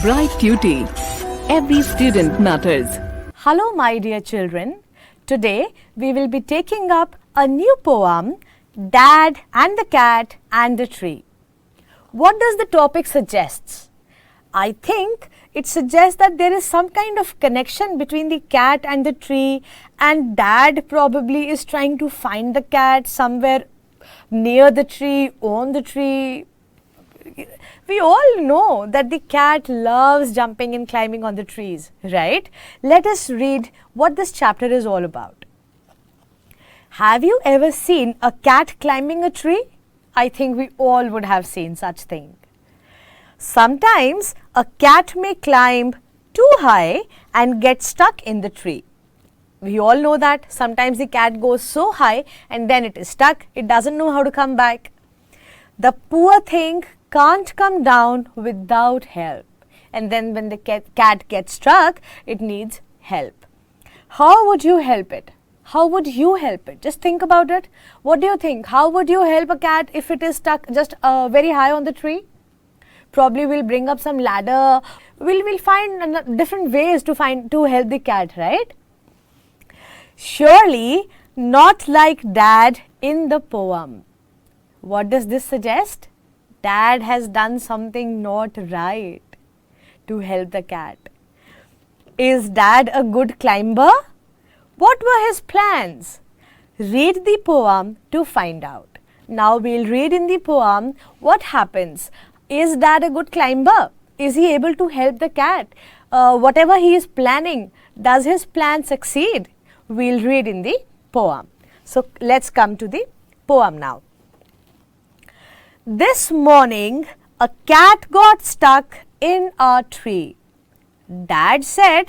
Bright Tuty. Every student matters. Hello, my dear children. Today we will be taking up a new poem, Dad and the Cat and the Tree. What does the topic suggest? I think it suggests that there is some kind of connection between the cat and the tree, and Dad probably is trying to find the cat somewhere near the tree, on the tree. We all know that the cat loves jumping and climbing on the trees, right? Let us read what this chapter is all about. Have you ever seen a cat climbing a tree? I think we all would have seen such thing. Sometimes a cat may climb too high and get stuck in the tree. We all know that sometimes the cat goes so high and then it is stuck. It doesn't know how to come back. The poor thing can't come down without help. And then when the cat gets stuck, it needs help. How would you help it? How would you help it? Just think about it. What do you think? How would you help a cat if it is stuck just very high on the tree? Probably we'll bring up some ladder. We'll find different ways to help the cat, right? Surely not like Dad in the poem. What does this suggest? Dad has done something not right to help the cat. Is Dad a good climber? What were his plans? Read the poem to find out. Now we'll read in the poem what happens. Is Dad a good climber? Is he able to help the cat? Whatever he is planning, does his plan succeed? We'll read in the poem. So let's come to the poem now. This morning, a cat got stuck in a tree. Dad said,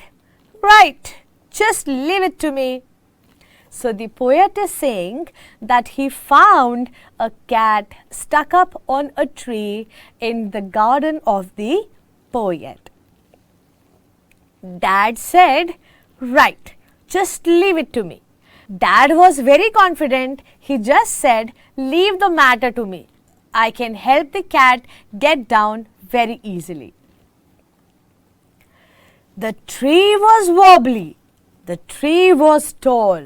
"Right, just leave it to me." So the poet is saying that he found a cat stuck up on a tree in the garden of the poet. Dad said, "Right, just leave it to me." Dad was very confident. He just said, "Leave the matter to me. I can help the cat get down very easily." The tree was wobbly. The tree was tall.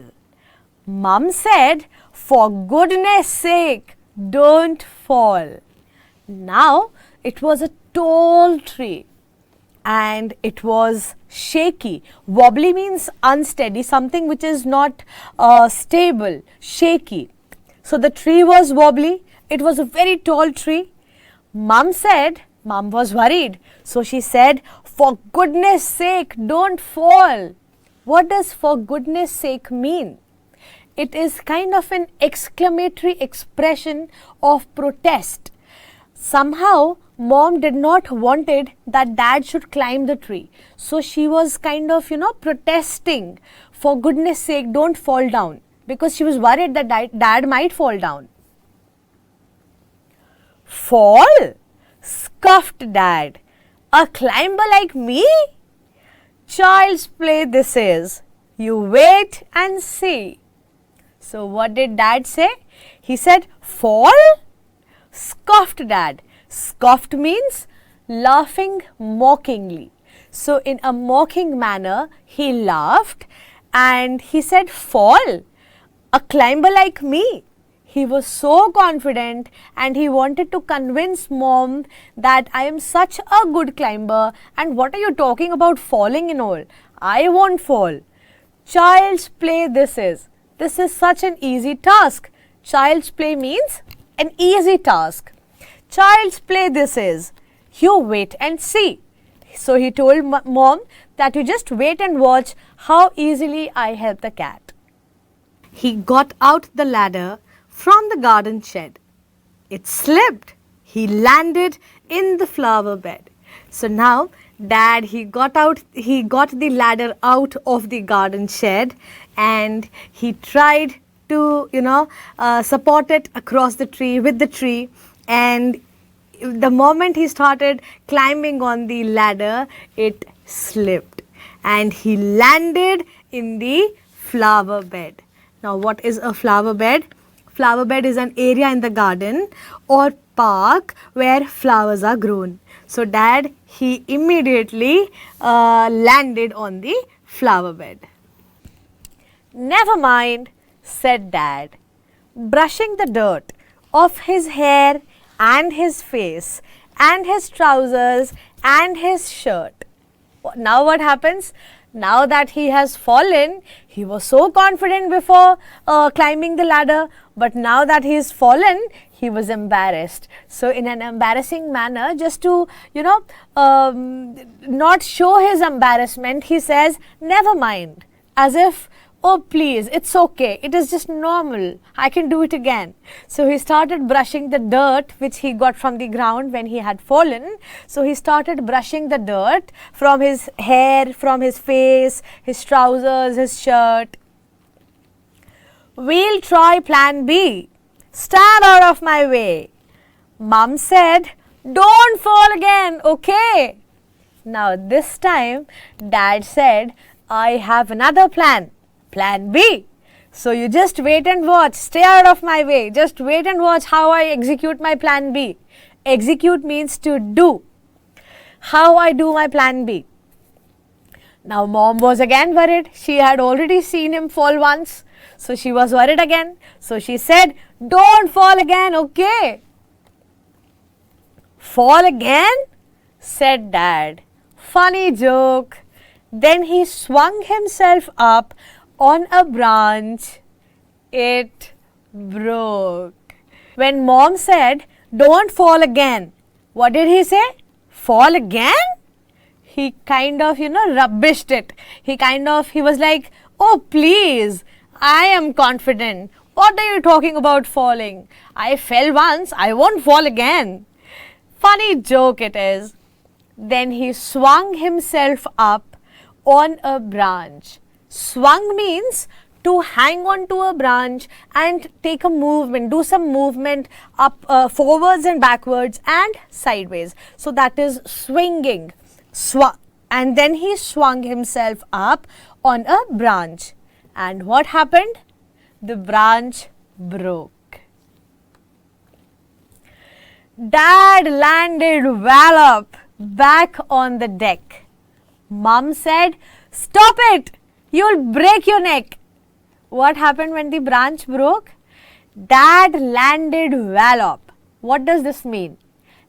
Mum said, "For goodness sake, don't fall." Now it was a tall tree and it was shaky. Wobbly means unsteady, something which is not stable, shaky. So the tree was wobbly. It was a very tall tree. Mum was worried. So she said, "For goodness sake, don't fall." What does "for goodness sake" mean? It is kind of an exclamatory expression of protest. Somehow, Mom did not wanted that Dad should climb the tree. So she was kind of, protesting, "For goodness sake, don't fall down." Because she was worried that Dad might fall down. "Fall?" scoffed Dad. "A climber like me? Child's play this is. You wait and see." So what did Dad say? He said, "Fall?" Scoffed Dad. Scoffed means laughing mockingly. So in a mocking manner, he laughed and he said, "Fall? A climber like me?" He was so confident and he wanted to convince Mom that I am such a good climber, and what are you talking about falling and all? I won't fall. Child's play this is. This is such an easy task. Child's play means an easy task. Child's play this is. You wait and see. So he told Mom that you just wait and watch how easily I help the cat. He got out the ladder from the garden shed. It slipped. He landed in the flower bed. So now Dad, he got the ladder out of the garden shed and he tried to, support it across the tree with the tree, and the moment he started climbing on the ladder, it slipped and he landed in the flower bed. Now what is a flower bed? Flower bed is an area in the garden or park where flowers are grown. So Dad, he immediately landed on the flower bed. Never mind, said Dad, brushing the dirt off his hair and his face and his trousers and his shirt. Now what happens? Now that he has fallen, he was so confident before climbing the ladder, but now that he has fallen, he was embarrassed. So in an embarrassing manner, just to, not show his embarrassment, he says, never mind, as if, oh please, it's okay, it is just normal, I can do it again. So he started brushing the dirt which he got from the ground when he had fallen. So he started brushing the dirt from his hair, from his face, his trousers, his shirt. We'll try plan B. Stand out of my way. Mom said, don't fall again, okay? Now this time, Dad said, I have another plan. Plan B. So you just wait and watch. Stay out of my way. Just wait and watch how I execute my plan B. Execute means to do. How I do my plan B. Now Mom was again worried. She had already seen him fall once. So she was worried again. So she said, don't fall again, okay? Fall again? Said Dad. Funny joke. Then he swung himself up on a branch. It broke. When Mom said, don't fall again, what did he say? Fall again? He kind of, rubbished it. He was like, oh please, I am confident. What are you talking about falling? I fell once, I won't fall again. Funny joke it is. Then he swung himself up on a branch. Swung means to hang on to a branch and take a movement, do some movement up, forwards and backwards and sideways. So that is swinging. And then he swung himself up on a branch. And what happened? The branch broke. Dad landed well up back on the deck. Mom said, stop it! You'll break your neck. What happened when the branch broke? Dad landed well up. What does this mean?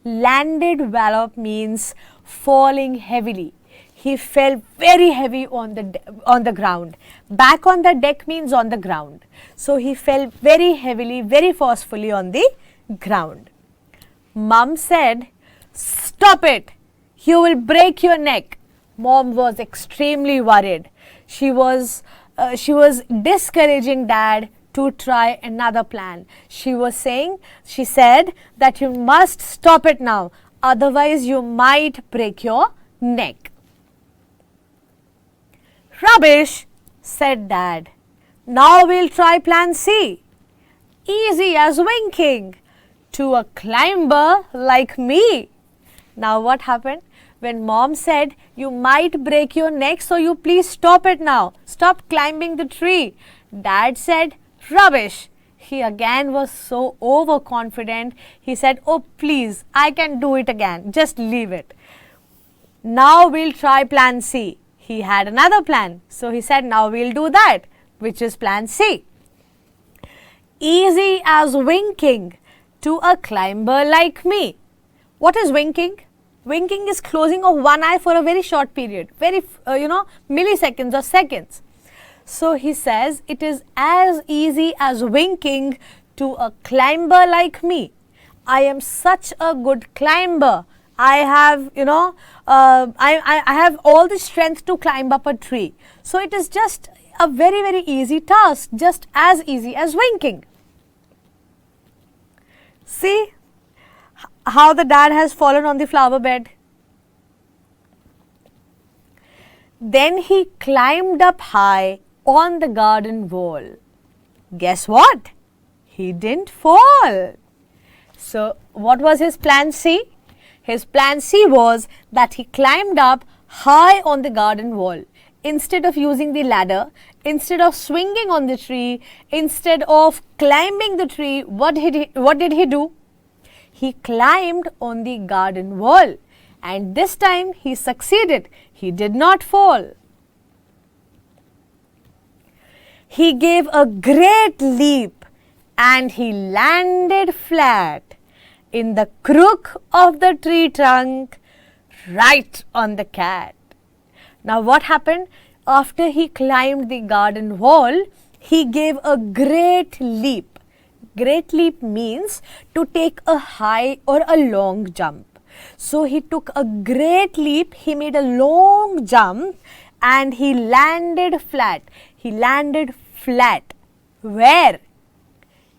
Landed well up means falling heavily. He fell very heavy on the ground. Back on the deck means on the ground. So he fell very heavily, very forcefully on the ground. Mom said, stop it. You will break your neck. Mom was extremely worried. She was discouraging Dad to try another plan. She said that you must stop it now, otherwise you might break your neck. Rubbish, said Dad. Now we'll try plan C. Easy as winking to a climber like me. Now what happened? When Mom said, you might break your neck, so you please stop it now. Stop climbing the tree. Dad said, rubbish. He again was so overconfident. He said, oh please, I can do it again. Just leave it. Now we'll try plan C. He had another plan. So he said, now we'll do that, which is plan C. Easy as winking to a climber like me. What is winking? Winking is closing of one eye for a very short period, milliseconds or seconds. So he says it is as easy as winking to a climber like me. I am such a good climber. I have, I have all the strength to climb up a tree. So it is just a very, very easy task, just as easy as winking. See how the dad has fallen on the flower bed. Then he climbed up high on the garden wall. Guess what? He didn't fall. So what was his plan C? His plan C was that he climbed up high on the garden wall. instead of using the ladder, instead of swinging on the tree, instead of climbing the tree, what did he do? He climbed on the garden wall, and this time he succeeded. He did not fall. He gave a great leap and he landed flat in the crook of the tree trunk, right on the cat. Now what happened? After he climbed the garden wall, he gave a great leap. Great leap means to take a high or a long jump. So he took a great leap, he made a long jump and he landed flat. He landed flat. Where?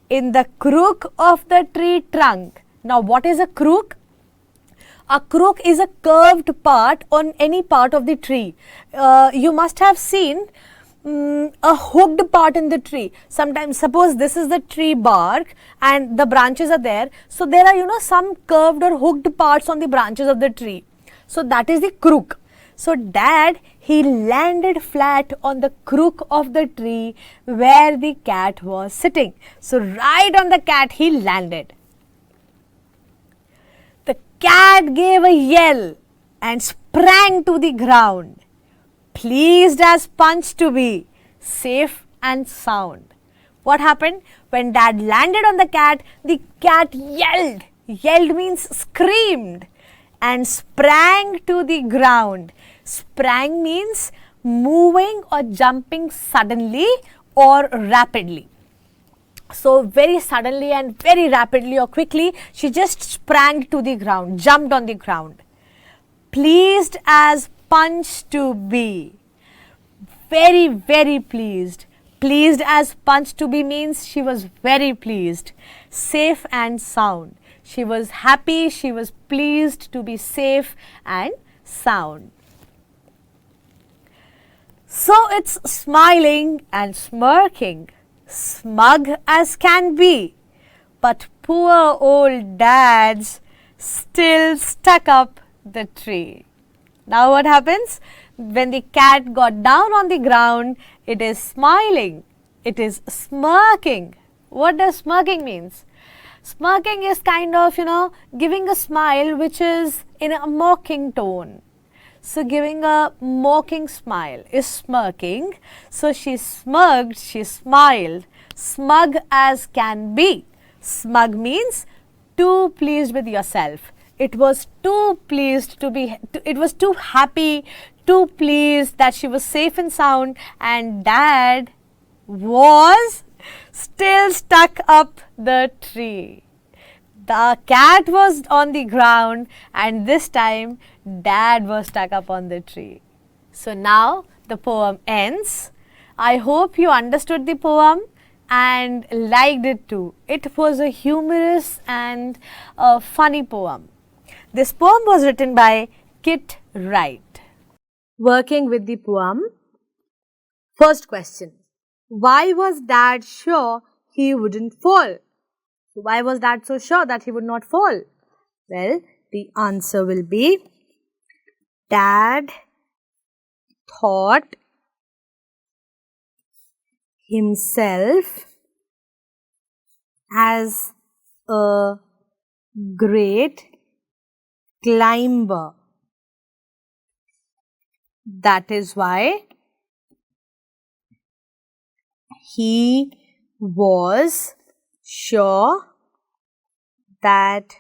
In the crook of the tree trunk. Now what is a crook? A crook is a curved part on any part of the tree. You must have seen a hooked part in the tree. Sometimes, suppose this is the tree bark and the branches are there. So there are some curved or hooked parts on the branches of the tree. So that is the crook. So Dad, he landed flat on the crook of the tree where the cat was sitting. So right on the cat he landed. The cat gave a yell and sprang to the ground, pleased as Punch to be safe and sound. What happened? When Dad landed on the cat yelled. Yelled means screamed and sprang to the ground. Sprang means moving or jumping suddenly or rapidly. So very suddenly and very rapidly or quickly, she just sprang to the ground, jumped on the ground. Pleased as Punch to be. Very, very pleased. Pleased as Punch to be means she was very pleased. Safe and sound. She was happy, she was pleased to be safe and sound. So it's smiling and smirking, smug as can be, but poor old Dad's still stuck up the tree. Now what happens? When the cat got down on the ground, it is smiling, it is smirking. What does smirking means? Smirking is kind of, giving a smile which is in a mocking tone. So giving a mocking smile is smirking. So she smirked, she smiled, smug as can be. Smug means too pleased with yourself. It was too pleased to be, it was too happy, too pleased that she was safe and sound, and Dad was still stuck up the tree. The cat was on the ground and this time Dad was stuck up on the tree. So now the poem ends. I hope you understood the poem and liked it too. It was a humorous and a funny poem. This poem was written by Kit Wright. Working with the poem. First question. Why was Dad sure he wouldn't fall? Why was Dad so sure that he would not fall? Well, the answer will be Dad thought himself as a great climber. That is why he was sure that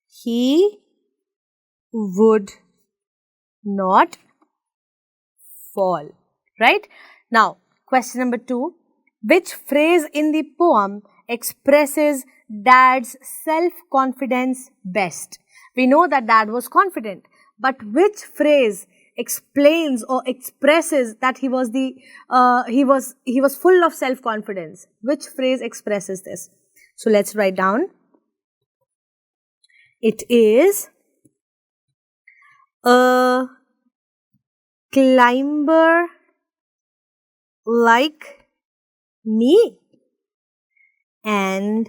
he would not fall. Right? Now, question number 2. Which phrase in the poem expresses Dad's self-confidence best? We know that Dad was confident, but which phrase explains or expresses that he was full of self-confidence? Which phrase expresses this? So let's write down. It is a climber like me, and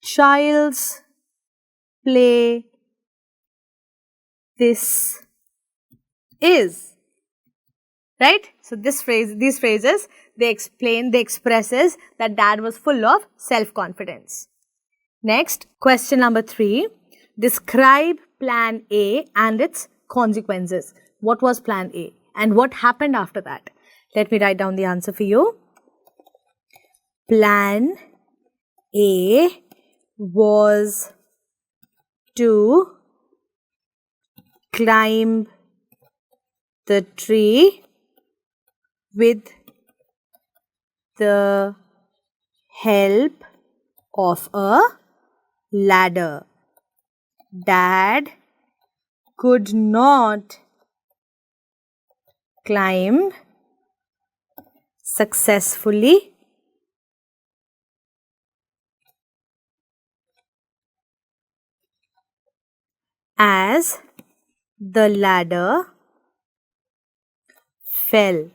child's play this is. Right? So these phrases, they expresses that dad was full of self-confidence. Next, question number 3. Describe plan A and its consequences. What was plan A and what happened after that? Let me write down the answer for you. Plan A was to climb the tree with the help of a ladder. Dad could not climb successfully as the ladder fell,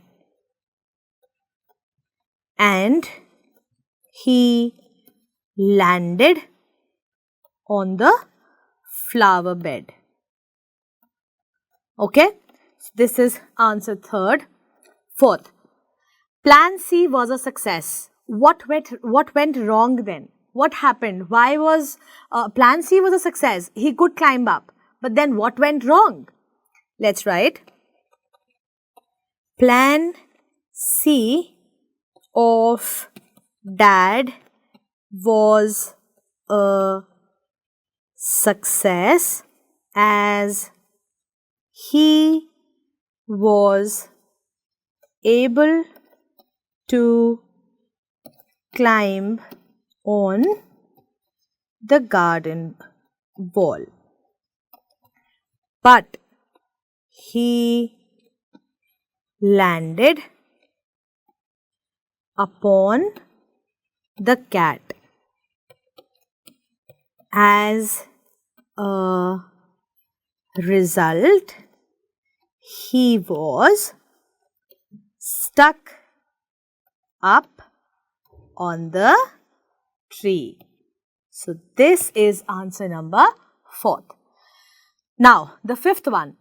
and he landed on the flower bed. Okay, so this is answer 3rd. 4th, plan C was a success. What went wrong then? What happened? Why was plan C was a success? He could climb up, but then what went wrong? Let's write. Plan C of dad was a success as he was able to climb on the garden wall. But he landed upon the cat. As a result, he was stuck up on the tree. So this is answer number 4th. Now the 5th one.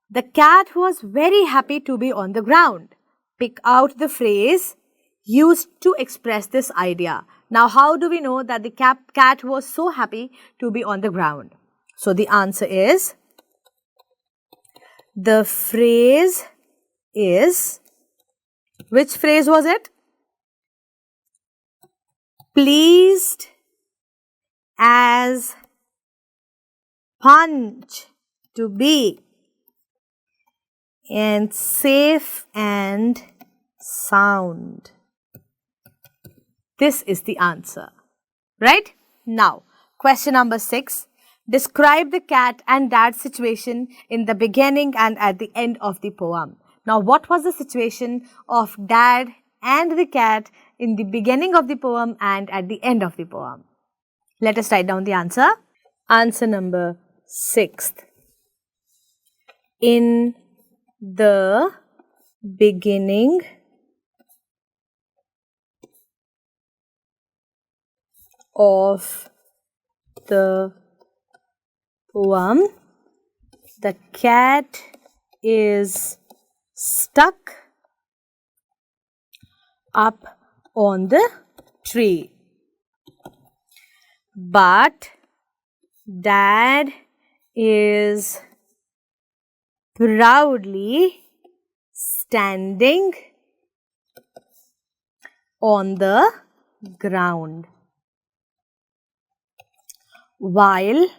The cat was very happy to be on the ground. Pick out the phrase used to express this idea. Now how do we know that the cat was so happy to be on the ground? So the answer is, the phrase is, which phrase was it? Pleased as punch to be, and safe and sound. This is the answer, right? Now, question number 6. Describe the cat and dad's situation in the beginning and at the end of the poem. Now, what was the situation of dad and the cat in the beginning of the poem and at the end of the poem? Let us write down the answer. Answer number 6. In the beginning of the poem, the cat is stuck up on the tree, but dad is proudly standing on the ground, while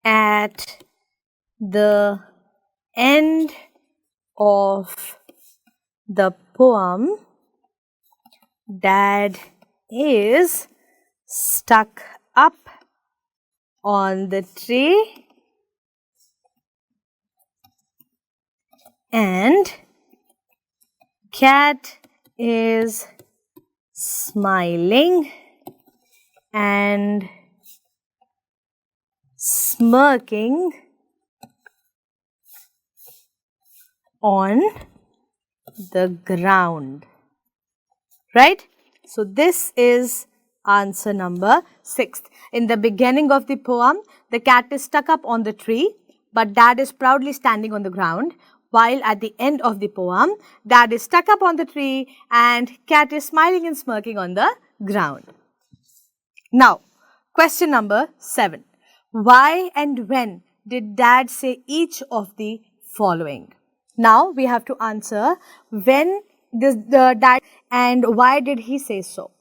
at the end of the poem, dad is stuck up on the tree and cat is smiling and smirking on the ground, right? So this is answer number 6. In the beginning of the poem, the cat is stuck up on the tree, but dad is proudly standing on the ground, while at the end of the poem, Dad is stuck up on the tree and Cat is smiling and smirking on the ground. Now, question number 7. Why and when did Dad say each of the following? Now, we have to answer when the Dad and why did he say so.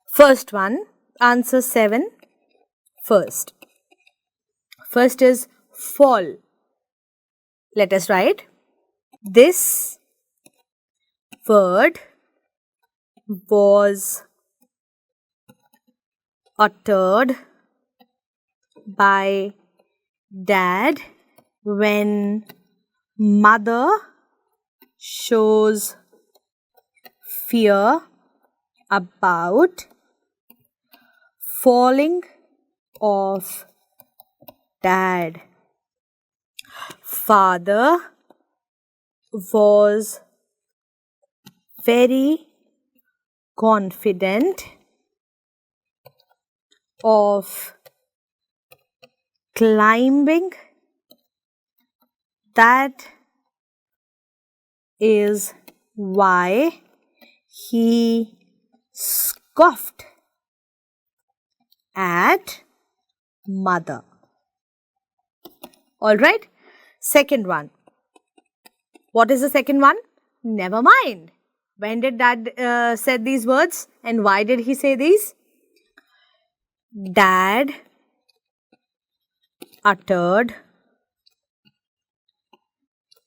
First one, answer 7 first. First is fall. Let us write. This word was uttered by Dad when Mother shows fear about falling off Dad. Father was very confident of climbing. That is why he scoffed at Mother. Alright, second one. What is the second one? Never mind. When did Dad said these words and why did he say these? Dad uttered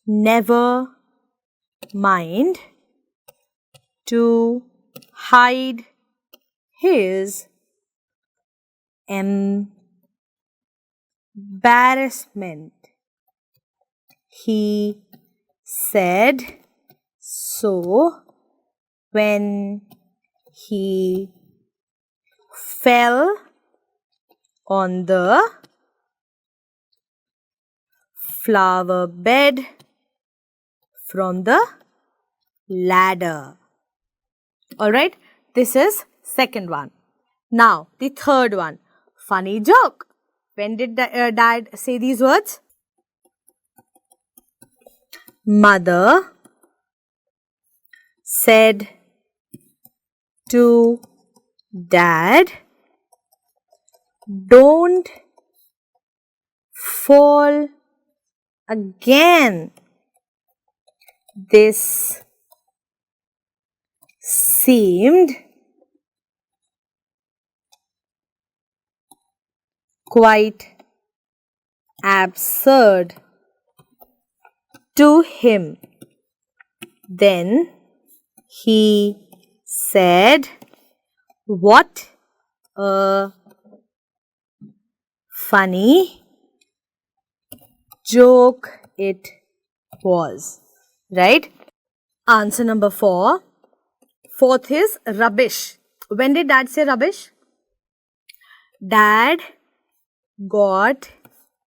never mind to hide his embarrassment. He said so when he fell on the flower bed from the ladder. Alright, this is second one. Now, the third one. Funny joke. When did Dad say these words? Mother said to Dad, don't fall again. This seemed quite absurd to him. Then he said, what a funny joke it was. Right? Answer number 4. Fourth is rubbish. When did Dad say rubbish? Dad got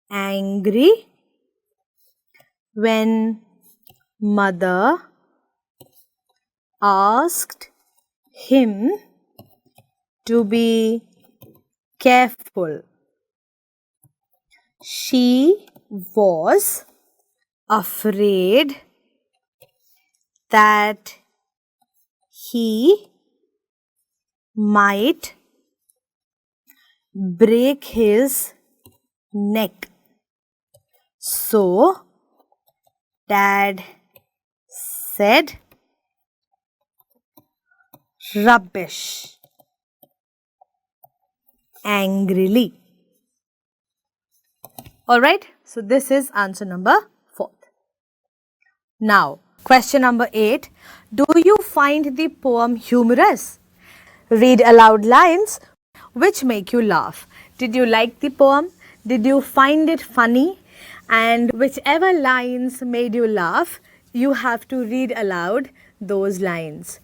angry when Mother asked him to be careful. She was afraid that he might break his neck. So, Dad said, rubbish, angrily. Alright, so this is answer number 4. Now, question number 8. Do you find the poem humorous? Read aloud lines which make you laugh. Did you like the poem? Did you find it funny? And whichever lines made you laugh, you have to read aloud those lines.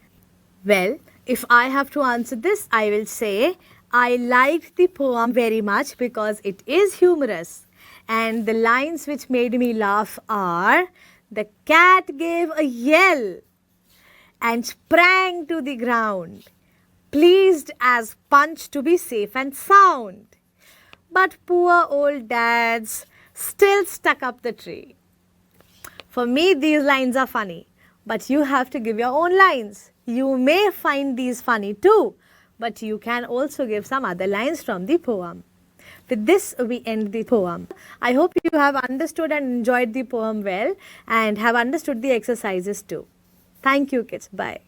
Well, if I have to answer this, I will say I liked the poem very much because it is humorous. And the lines which made me laugh are, the cat gave a yell and sprang to the ground, pleased as Punch to be safe and sound. But poor old Dad's still stuck up the tree. For me, these lines are funny, but you have to give your own lines. You may find these funny too, but you can also give some other lines from the poem. With this, we end the poem. I hope you have understood and enjoyed the poem well and have understood the exercises too. Thank you, kids. Bye.